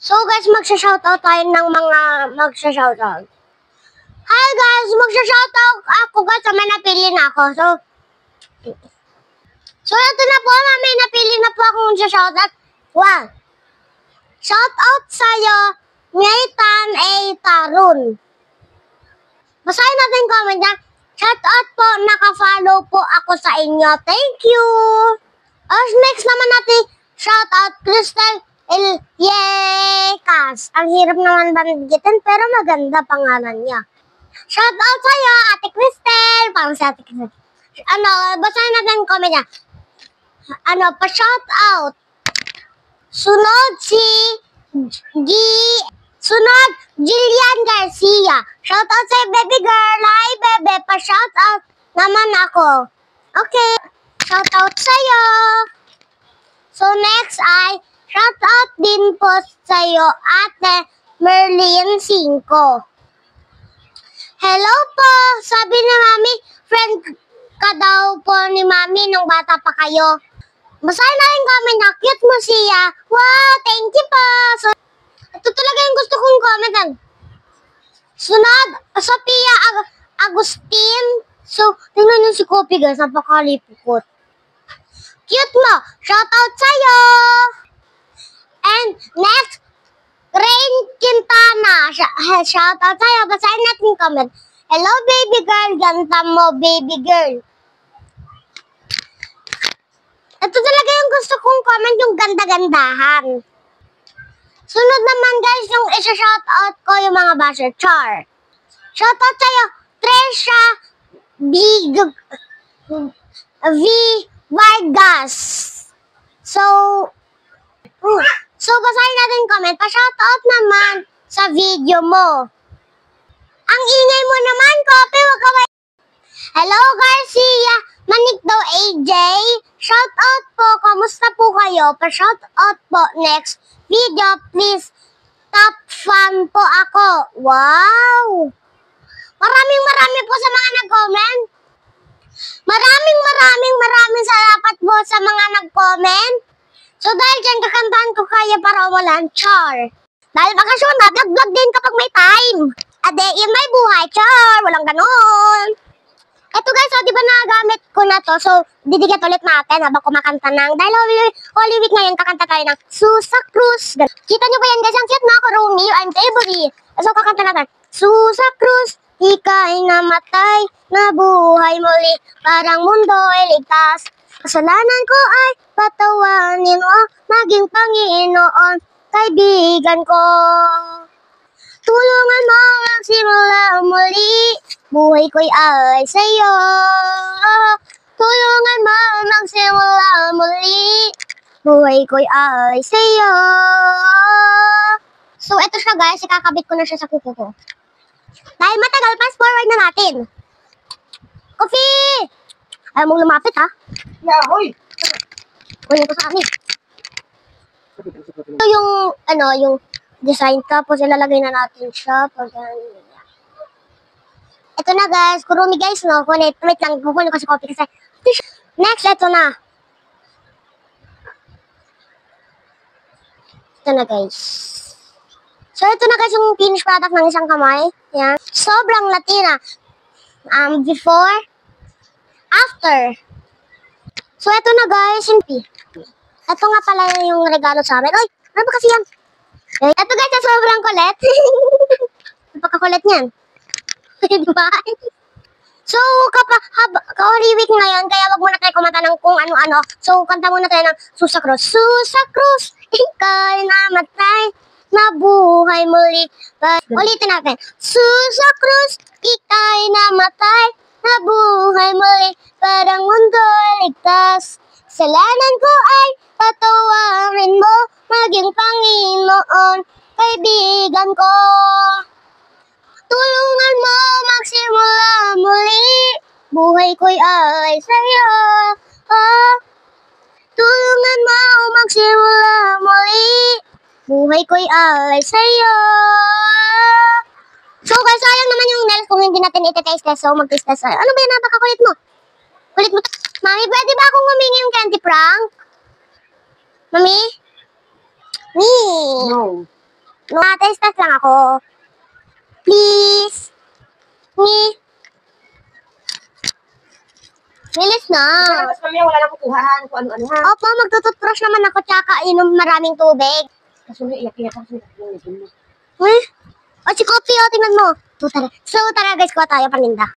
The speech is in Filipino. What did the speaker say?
So guys, magsha-shoutout tayo ng mga magsha-shoutout. Hi guys, magsha-shoutout ako guys, may napili na ako. So ito na po, may napili na po akong magsha-shoutout. Wow! Shoutout sa'yo, Nathan A. Tarun. Basahin natin comment niya. Shoutout po, naka-follow po ako sa inyo. Thank you! Next naman natin, shoutout Crystal Yekas. Ang hirap naman banditin, pero maganda pangalan niya. Shoutout sa'yo, Ate Crystal. Parang si Ate Crystal. Basahin natin ang comment niya. Pa-shoutout. Sunod Jillian Garcia. Shoutout sa'yo, baby girl. Hi, bebe. Pa-shoutout naman ako. Okay. Shoutout sa'yo. So, next ay shoutout din po sa'yo, Ate Merlin 5. Hello po. Sabi ni Mami, friend ka daw po ni Mami nung bata pa kayo. Basahin na yung comment na, cute mo siya. Wow, thank you po. So, ito talaga yung gusto kong commentan. Sunod, Sophia Agustin. So, tingnan nyo si Kopi guys, napakalipukot. Cute mo. Shoutout sa'yo. And next, Rain Quintana. Shoutout sa'yo. Basahin natin yung comment. Hello, baby girl. Ganda mo, baby girl. Ito talaga yung gusto kong comment, yung ganda-gandahan. Sunod naman guys, yung isa-shoutout ko yung mga basher. Char. Shoutout sa'yo, Tresha V. Vargas. So basahin natin yung comment. Pa-shoutout naman sa video mo. Ang ingay mo naman, Kopi. Wag ka Hello, Garcia. Manik daw, AJ. Shoutout po. Kamusta po kayo? Pa-shoutout po. Next video, please. Top fan po ako. Wow! Maraming po sa mga nag-comment. Maraming salamat po sa mga nag-comment. So dahil dyan, kakantahan ko kaya para walang char. Dahil bakasyon na, vlog din kapag may time. Ade, yun may buhay, char. Walang ganon. Eto guys, so di ba nagamit ko na to? So, didikit ulit natin habang kumakanta ng, dahil Holy Week ngayon, kakanta tayo ng Susa Cruz. Kita nyo ba yan guys? Ang cute na ako, Romeo, I'm February. So, kakanta natin, Susa Cruz, ika'y namatay, nabuhay muli, parang mundo ay ligtas. Kasalanan ko ay patawanin mo, maging Panginoon, kaibigan ko. Tulungan mo magsimula muli, buhay ko'y ay sa'yo. Tulungan mo magsimula muli, buhay ko'y ay sa'yo. So, eto siya guys, ikakabit ko na siya sa kuko ko. Dahil matagal, fast forward na natin. Coffee! Ayaw mong lumapit ha? Yeah, hoy! Kunin ko sa amin. Ito yung, yung design, tapos ilalagay na natin siya pag ito na guys, kurumi guys, no? Wait lang, kukunin ko sa copy kasi. Next, ito na. Ito na guys. So, ito na guys yung finished product ng isang kamay. Yan. Sobrang Latina. Before, after. So, ito na guys, yung ito nga pala yung regalo sa amin. Oy, ano ba kasi yan? Ito guys, sobrang kulit. Napakakulit niyan. Diba? So, Holy Week ngayon, kaya wag muna tayo kumanta ng kung ano-ano. So, kanta muna tayo ng Susa Cruz. Susa Cruz, ika'y namatay, nabuhay muli. Ulitin natin. Susa Cruz, ika'y namatay, nabuhay muli, parang mundo ay ligtas. Kasalanan ko ay patawarin mo, maging Panginoon, kaibigan ko. Tulungan mo magsimula muli, buhay ko'y ay sa'yo. Tulungan mo magsimula muli, buhay ko'y ay sa'yo. So guys, sayang naman yung nails kung hindi natin iti-taste test. So mag-taste test tayo. Ano ba yan? Napakakulit mo. Kulit mo. Mami, pwede ba akong humingi yung candy prank? Mami? No. Test lang ako. Please. Bilis na. Tapos mamaya wala nang kukuhaan kung ano-ano ha. Opo, magtututbrush naman ako tsaka inom maraming tubig. Kasi may iyak-iyak ako sa mo. Uy, o si Kopi, o, tingnan mo. So tara guys, kuha tayo paninda.